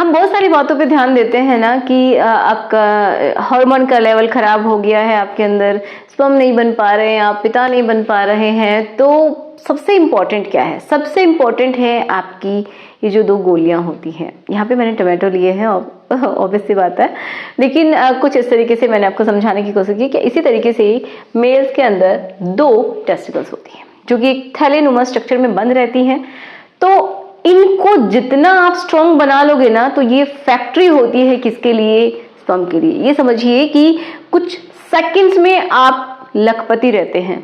हम बहुत सारी बातों पे ध्यान देते हैं ना कि आपका हार्मोन का लेवल खराब हो गया है, आपके अंदर स्पर्म नहीं बन पा रहे हैं, आप पिता नहीं बन पा रहे हैं। तो सबसे इम्पोर्टेंट क्या है? सबसे इम्पोर्टेंट है आपकी ये जो 2 गोलियां होती हैं। यहाँ पे मैंने टमाटो लिए हैं, ऑब्वियस सी बात है, लेकिन कुछ इस तरीके से मैंने आपको समझाने की कोशिश की कि इसी तरीके से ही मेल्स के अंदर 2 टेस्टिकल्स होती हैं जो कि एक थैलेनुमा स्ट्रक्चर में बंद रहती हैं। तो इनको जितना आप स्ट्रॉन्ग बना लोगे ना, तो ये फैक्ट्री होती है किसके लिए? स्पर्म के लिए। ये समझिए कि कुछ सेकंड्स में आप लखपति रहते हैं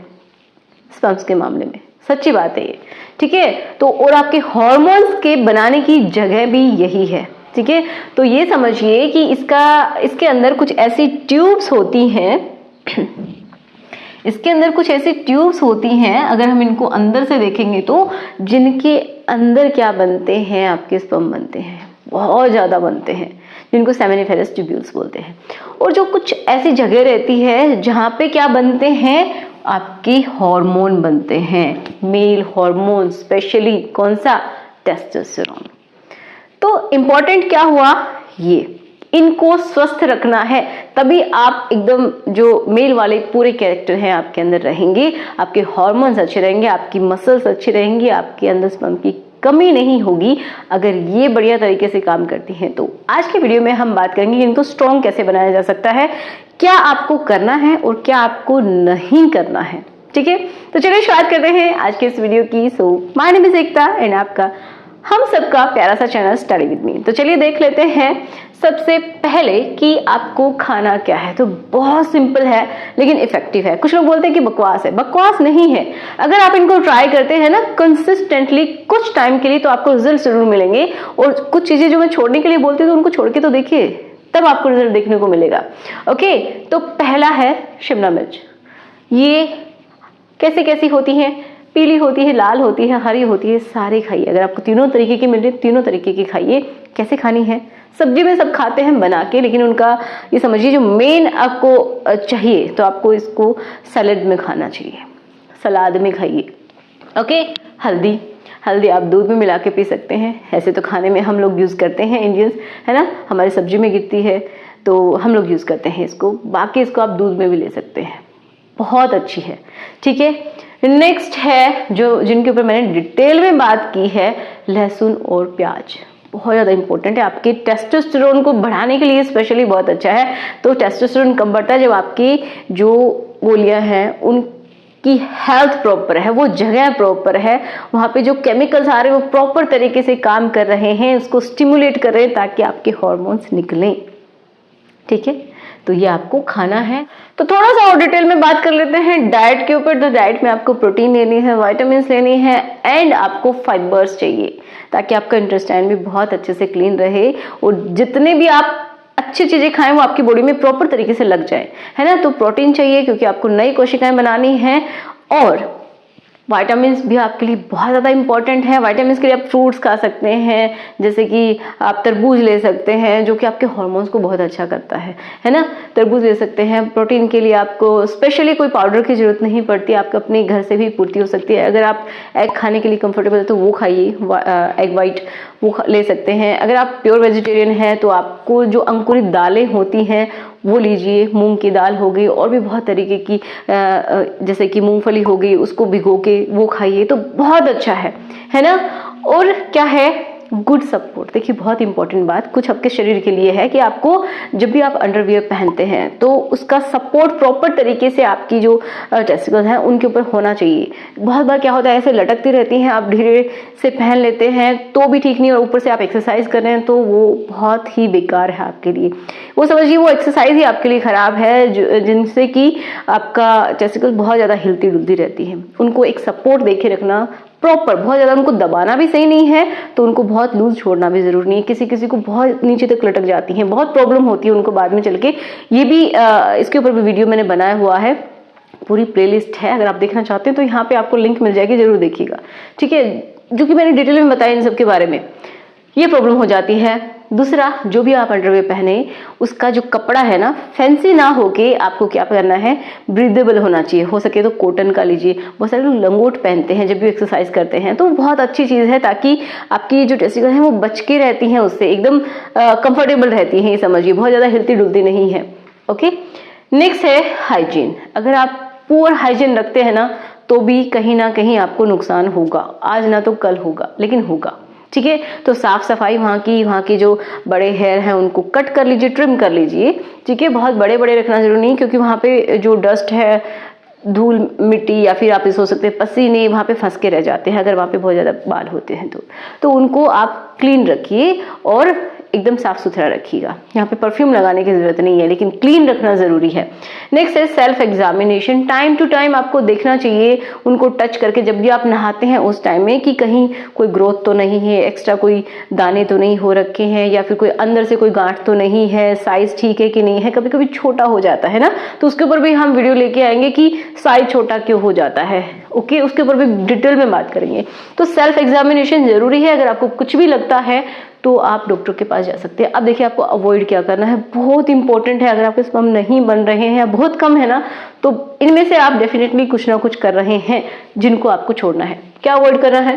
स्पर्म्स के मामले में। सच्ची बात है ये, ठीक है। तो और आपके हार्मोन्स के बनाने की जगह भी यही है, ठीक है। तो ये समझिए कि इसके अंदर कुछ ऐसी ट्यूब्स होती हैं इसके अंदर कुछ ऐसी ट्यूब्स होती हैं, अगर हम इनको अंदर से देखेंगे तो जिनके अंदर क्या बनते हैं? आपके स्पर्म बनते हैं, बहुत ज्यादा बनते हैं, जिनको सेमिनिफेरस ट्यूब्यूल्स बोलते हैं। और जो कुछ ऐसी जगह रहती है जहां पे क्या बनते हैं? आपके हार्मोन बनते हैं, मेल हार्मोन, स्पेशली कौन सा? टेस्टोस्टेरोन। तो इंपॉर्टेंट क्या हुआ? ये इनको स्वस्थ रखना है, तभी आप एकदम जो मेल वाले पूरे कैरेक्टर हैं आपके अंदर रहेंगे, आपके हार्मोन्स अच्छे रहेंगे, आपकी मसल्स अच्छी रहेंगी, आपके अंदर स्पर्म की कमी नहीं होगी अगर ये बढ़िया तरीके से काम करती हैं। तो आज के वीडियो में हम बात करेंगे इनको स्ट्रॉन्ग कैसे बनाया जा सकता है, क्या आपको करना है और क्या आपको नहीं करना है, ठीक है। तो चलिए शुरुआत करते हैं आज के इस वीडियो की। So my name is Ekta and आपका हम सबका प्यारा सा चैनल स्टडी विद मी। तो चलिए देख लेते हैं सबसे पहले कि आपको खाना क्या है। तो बहुत सिंपल है लेकिन इफेक्टिव है। कुछ लोग बोलते हैं कि बकवास है, बकवास नहीं है। अगर आप इनको ट्राई करते हैं ना कंसिस्टेंटली कुछ टाइम के लिए, तो आपको रिजल्ट जरूर मिलेंगे। और कुछ चीजें जो मैं छोड़ने के लिए बोलती हूँ तो उनको छोड़ के तो देखिए, तब आपको रिजल्ट देखने को मिलेगा। ओके, तो पहला है शिमला मिर्च। ये कैसी कैसी होती है? पीली होती है, लाल होती है, हरी होती है, सारे खाइए। अगर आपको तीनों तरीके की मिल रही, तीनों तरीके की खाइए। कैसे खानी है? सब्जी में सब खाते हैं बना के, लेकिन उनका ये समझिए जो मेन आपको चाहिए, तो आपको इसको सैलेड में खाना चाहिए, सलाद में खाइए। ओके, हल्दी आप दूध में मिला के पी सकते हैं। ऐसे तो खाने में हम लोग यूज करते हैं इंडियंस, है ना, हमारी सब्जी में गिरती है तो हम लोग यूज करते हैं इसको। बाकी इसको आप दूध में भी ले सकते हैं, बहुत अच्छी है, ठीक है। नेक्स्ट है जो जिनके ऊपर मैंने डिटेल में बात की है, लहसुन और प्याज। बहुत ज़्यादा इंपॉर्टेंट है, आपके टेस्टोस्टेरोन को बढ़ाने के लिए स्पेशली बहुत अच्छा है। तो टेस्टोस्टेरोन कब बढ़ता है? जब आपकी जो गोलियां हैं उनकी हेल्थ प्रॉपर है, वो जगह प्रॉपर है, वहां पे जो केमिकल्स आ रहे हैं वो प्रॉपर तरीके से काम कर रहे हैं, उसको स्टिमुलेट कर रहे हैं ताकि आपके हार्मोन्स निकलें, ठीक है। तो ये आपको खाना है। तो थोड़ा सा और डिटेल में बात कर लेते हैं डाइट के ऊपर। तो डाइट में आपको प्रोटीन लेनी है, विटामिन लेनी है एंड आपको फाइबर्स चाहिए, ताकि आपका इंटेस्टाइन भी बहुत अच्छे से क्लीन रहे और जितने भी आप अच्छी चीजें खाएं वो आपकी बॉडी में प्रॉपर तरीके से लग जाए, है ना। तो प्रोटीन चाहिए क्योंकि आपको नई कोशिकाएं बनानी है, और विटामिन भी आपके लिए बहुत ज़्यादा इंपॉर्टेंट है। विटामिन के लिए आप फ्रूट्स खा सकते हैं, जैसे कि आप तरबूज ले सकते हैं जो कि आपके हार्मोन्स को बहुत अच्छा करता है ना। तरबूज ले सकते हैं। प्रोटीन के लिए आपको स्पेशली कोई पाउडर की जरूरत नहीं पड़ती, आपको अपने घर से भी पूर्ति हो सकती है। अगर आप एग खाने के लिए कंफर्टेबल है तो वो खाइए, एग वाइट वो ले सकते हैं। अगर आप प्योर वेजिटेरियन हैं तो आपको जो अंकुरित दालें होती हैं वो लीजिए, मूंग की दाल हो गई, और भी बहुत तरीके की जैसे कि मूंगफली हो गई, उसको भिगो के वो खाइए तो बहुत अच्छा है ना। और क्या है? Good support. देखिए बहुत इंपॉर्टेंट बात कुछ आपके शरीर के लिए है कि आपको जब भी आप अंडरवियर पहनते हैं तो उसका सपोर्ट प्रॉपर तरीके से आपकी जो टेस्टिकल्स हैं उनके ऊपर होना चाहिए। बहुत बार क्या होता है, ऐसे लटकती रहती हैं, आप धीरे से पहन लेते हैं तो भी ठीक नहीं, और ऊपर से आप एक्सरसाइज कर रहे हैं तो वो बहुत ही बेकार है आपके लिए। वो समझिए वो एक्सरसाइज ही आपके लिए खराब है, जिनसे कि आपका टेस्टिकल बहुत ज्यादा हिलती डुलती रहती है। उनको एक सपोर्ट देके रखना प्रॉपर, बहुत ज्यादा उनको दबाना भी सही नहीं है, तो उनको बहुत लूज छोड़ना भी जरूरी नहीं है। किसी किसी को बहुत नीचे तक लटक जाती हैं, बहुत प्रॉब्लम होती है उनको बाद में चल के। ये भी इसके ऊपर भी वीडियो मैंने बनाया हुआ है, पूरी प्लेलिस्ट है, अगर आप देखना चाहते हैं तो यहाँ पे आपको लिंक मिल जाएगी, जरूर देखिएगा, ठीक है। जो कि मैंने डिटेल में बताया इन सब के बारे में। ये प्रॉब्लम हो जाती है दूसरा, जो भी आप अंडरवेयर पहने उसका जो कपड़ा है ना, फैंसी ना होके आपको क्या करना है, ब्रीदेबल होना चाहिए। हो सके तो कॉटन का लीजिए। बहुत सारे लोग लंगोट पहनते हैं जब भी एक्सरसाइज करते हैं, तो बहुत अच्छी चीज है, ताकि आपकी जो टेस्टिकल है वो बच के रहती हैं, उससे एकदम कंफर्टेबल रहती हैं, ये समझिए, बहुत ज्यादा हिलती डुलती नहीं है। ओके, नेक्स्ट है हाइजीन। अगर आप पुअर हाइजीन रखते हैं ना, तो भी कहीं ना कहीं आपको नुकसान होगा, आज ना तो कल होगा, लेकिन होगा। ठीक है, तो साफ सफाई वहाँ की जो बड़े हेयर हैं उनको कट कर लीजिए, ट्रिम कर लीजिए। ठीक है, बहुत बड़े बड़े रखना जरूरी नहीं, क्योंकि वहाँ पे जो डस्ट है, धूल मिट्टी या फिर आप इसे हो सकते हैं पसीने वहाँ पे फंस के रह जाते हैं, अगर वहाँ पे बहुत ज़्यादा बाल होते हैं तो उनको आप क्लीन रखिए और एकदम साफ सुथरा रखिएगा। यहाँ पे परफ्यूम लगाने की जरूरत नहीं है, लेकिन क्लीन रखना जरूरी है। नेक्स्ट है self examination. Time to time आपको देखना चाहिए उनको टच करके, जब भी आप नहाते हैं उस टाइम में, कि कहीं कोई ग्रोथ तो नहीं है, एक्स्ट्रा कोई दाने तो नहीं हो रखे हैं, या फिर कोई अंदर से कोई गांठ तो नहीं है, साइज ठीक है कि नहीं है। कभी कभी छोटा हो जाता है ना, तो उसके ऊपर भी हम वीडियो लेके आएंगे कि साइज छोटा क्यों हो जाता है। ओके, उसके ऊपर भी डिटेल में बात करेंगे। तो सेल्फ एग्जामिनेशन जरूरी है। अगर आपको कुछ भी लगता है तो आप डॉक्टर के पास जा सकते हैं। अब देखिए, आपको अवॉइड क्या करना है, बहुत इंपॉर्टेंट है। अगर आपके स्पर्म नहीं बन रहे हैं या बहुत कम है ना, तो इनमें से आप डेफिनेटली कुछ ना कुछ कर रहे हैं जिनको आपको छोड़ना है। क्या अवॉइड करना है?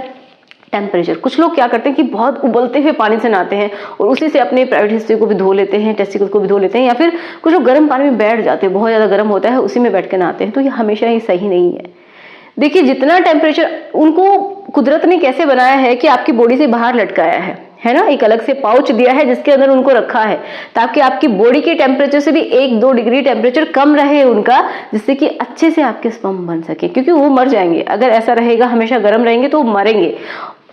टेम्परेचर। कुछ लोग क्या करते हैं कि बहुत उबलते हुए पानी से नहाते हैं और उसी से अपने प्राइवेट हिस्से को भी धो लेते हैं, टेस्टिकल को भी धो लेते हैं, या फिर कुछ लोग गर्म पानी में बैठ जाते हैं, बहुत ज्यादा गर्म होता है, उसी में बैठ के नहाते हैं। तो ये हमेशा ही सही नहीं है। देखिए, जितना टेम्परेचर, उनको कुदरत ने कैसे बनाया है कि आपकी बॉडी से बाहर लटकाया है ना, एक अलग से पाउच दिया है जिसके अंदर उनको रखा है, ताकि आपकी बॉडी के टेम्परेचर से भी 1-2 डिग्री टेम्परेचर कम रहे उनका, जिससे कि अच्छे से आपके स्पर्म बन सके। क्योंकि वो मर जाएंगे अगर ऐसा रहेगा, हमेशा गर्म रहेंगे तो वो मरेंगे।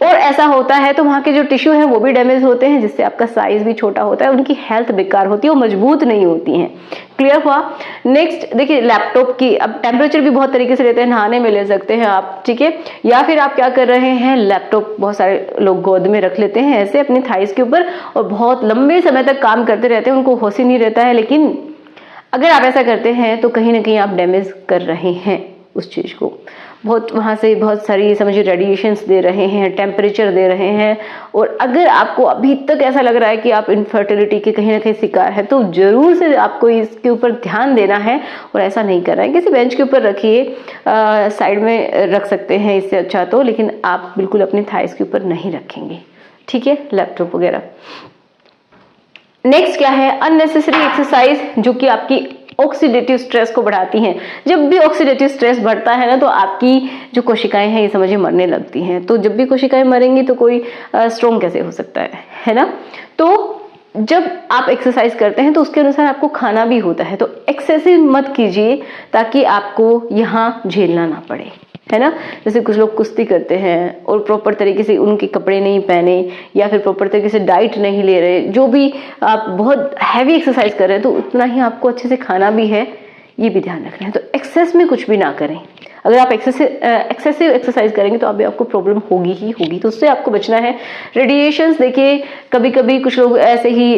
और ऐसा होता है तो वहां के जो टिश्यू है वो भी डैमेज होते हैं, जिससे आपका साइज भी छोटा होता है, उनकी हेल्थ बेकार होती है, वो मजबूत नहीं होती हैं। क्लियर हुआ? नेक्स्ट देखिए, लैपटॉप की, अब टेम्परेचर भी बहुत तरीके से लेते हैं, नहाने में ले सकते हैं आप, ठीक है, या फिर आप क्या कर रहे हैं, लैपटॉप बहुत सारे लोग गोद में रख लेते हैं ऐसे अपने थाइस के ऊपर, और बहुत लंबे समय तक काम करते रहते हैं, उनको होश ही नहीं रहता है। लेकिन अगर आप ऐसा करते हैं तो कहीं ना कहीं आप डैमेज कर रहे हैं उस चीज को। बहुत वहां से बहुत सारी समझिए रेडिएशंस दे रहे हैं, टेम्परेचर दे रहे हैं। और अगर आपको अभी तक ऐसा लग रहा है कि आप इनफर्टिलिटी के कहीं ना कहीं शिकार है, तो जरूर से आपको इसके ऊपर ध्यान देना है और ऐसा नहीं करना है। किसी बेंच के ऊपर रखिए, साइड में रख सकते हैं इससे अच्छा तो, लेकिन आप बिल्कुल अपने थाइस के ऊपर नहीं रखेंगे, ठीक है, लैपटॉप वगैरह। नेक्स्ट क्या है, अननेसेसरी एक्सरसाइज, जो कि आपकी ऑक्सीडेटिव स्ट्रेस को बढ़ाती हैं। जब भी ऑक्सीडेटिव स्ट्रेस बढ़ता है ना, तो आपकी जो कोशिकाएं हैं ये समझिए मरने लगती हैं। तो जब भी कोशिकाएं मरेंगी तो कोई स्ट्रॉन्ग कैसे हो सकता है ना। तो जब आप एक्सरसाइज करते हैं तो उसके अनुसार आपको खाना भी होता है, तो एक्सेसिव मत कीजिए, ताकि आपको यहाँ झेलना ना पड़े, है ना। जैसे कुछ लोग कुश्ती करते हैं और प्रॉपर तरीके से उनके कपड़े नहीं पहने, या फिर प्रॉपर तरीके से डाइट नहीं ले रहे, जो भी आप बहुत हैवी एक्सरसाइज कर रहे हैं, तो उतना ही आपको अच्छे से खाना भी है, ये भी ध्यान रखना है। तो एक्सेस में कुछ भी ना करें। अगर आप एक्सेसिव एक्सरसाइज करेंगे तो अभी आपको प्रॉब्लम होगी ही होगी, तो उससे आपको बचना है। रेडिएशंस, देखिए कभी कभी कुछ लोग ऐसे ही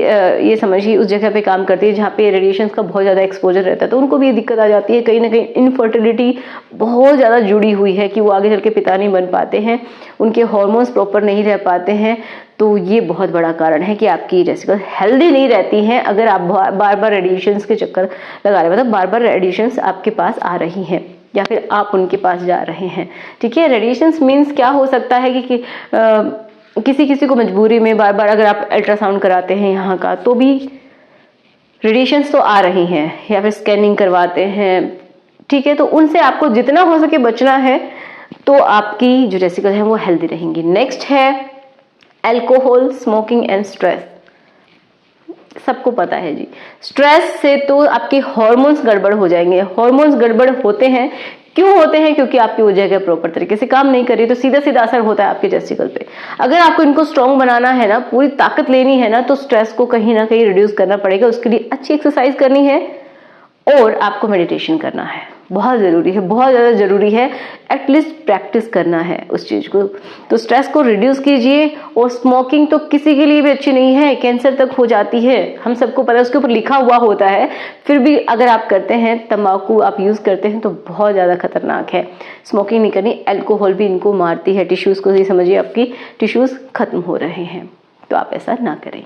ये समझिए उस जगह पे काम करते हैं जहाँ पे रेडिएशंस का बहुत ज़्यादा एक्सपोजर रहता है, तो उनको भी ये दिक्कत आ जाती है। कहीं ना कहीं इनफर्टिलिटी बहुत ज़्यादा जुड़ी हुई है कि वो आगे चल के पिता नहीं बन पाते हैं, उनके हॉर्मोन्स प्रॉपर नहीं रह पाते हैं। तो ये बहुत बड़ा कारण है कि आपकी टेस्टिकल हेल्दी नहीं रहती हैं, अगर आप बार बार रेडिएशंस के चक्कर लगा रहे हैं, मतलब बार बार रेडिएशंस आपके पास आ रही हैं या फिर आप उनके पास जा रहे हैं, ठीक है। रेडिएशंस मीन्स क्या हो सकता है कि किसी किसी को मजबूरी में बार बार अगर आप अल्ट्रासाउंड कराते हैं यहाँ का, तो भी रेडिएशंस तो आ रही हैं, या फिर स्कैनिंग करवाते हैं, ठीक है। तो उनसे आपको जितना हो सके बचना है, तो आपकी जो टेस्टिकल है वो हेल्दी रहेंगी। नेक्स्ट है अल्कोहल, स्मोकिंग एंड स्ट्रेस। सबको पता है जी, स्ट्रेस से तो आपके हार्मोन्स गड़बड़ हो जाएंगे। हार्मोन्स गड़बड़ होते हैं, क्यों होते हैं? क्योंकि आपकी वो जगह प्रॉपर तरीके से काम नहीं कर रही, तो सीधा सीधा असर होता है आपके टेस्टिकल पे। अगर आपको इनको स्ट्रॉन्ग बनाना है ना, पूरी ताकत लेनी है ना, तो स्ट्रेस को कहीं ना कहीं रिड्यूस करना पड़ेगा। उसके लिए अच्छी एक्सरसाइज करनी है और आपको मेडिटेशन करना है, बहुत जरूरी है, बहुत ज्यादा जरूरी है। एटलीस्ट प्रैक्टिस करना है उस चीज को। तो स्ट्रेस को रिड्यूस कीजिए। और स्मोकिंग तो किसी के लिए भी अच्छी नहीं है, कैंसर तक हो जाती है, हम सबको पता है, उसके ऊपर लिखा हुआ होता है। फिर भी अगर आप करते हैं, तंबाकू आप यूज करते हैं, तो बहुत ज्यादा खतरनाक है। स्मोकिंग नहीं करनी। अल्कोहल भी इनको मारती है टिश्यूज को, ये समझिए आपकी टिश्यूज खत्म हो रहे हैं, तो आप ऐसा ना करें।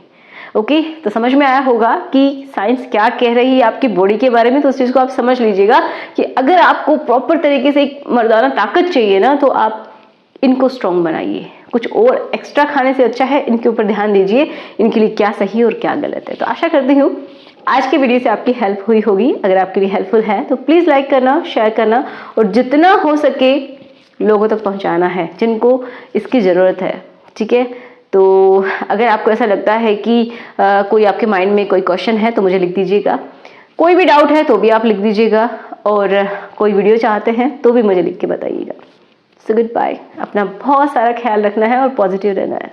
ओके, तो समझ में आया होगा कि साइंस क्या कह रही है आपकी बॉडी के बारे में। तो उस चीज़ को आप समझ लीजिएगा कि अगर आपको प्रॉपर तरीके से एक मर्दाना ताकत चाहिए ना, तो आप इनको स्ट्रॉन्ग बनाइए। कुछ और एक्स्ट्रा खाने से अच्छा है इनके ऊपर ध्यान दीजिए, इनके लिए क्या सही और क्या गलत है। तो आशा करती हूँ आज की वीडियो से आपकी हेल्प हुई होगी। अगर आपके लिए हेल्पफुल है तो प्लीज़ लाइक करना, शेयर करना और जितना हो सके लोगों तक पहुंचाना है जिनको इसकी ज़रूरत है। ठीक है, तो अगर आपको ऐसा लगता है कि कोई आपके माइंड में कोई क्वेश्चन है तो मुझे लिख दीजिएगा, कोई भी डाउट है तो भी आप लिख दीजिएगा, और कोई वीडियो चाहते हैं तो भी मुझे लिख के बताइएगा। So good bye. अपना बहुत सारा ख्याल रखना है और पॉजिटिव रहना है।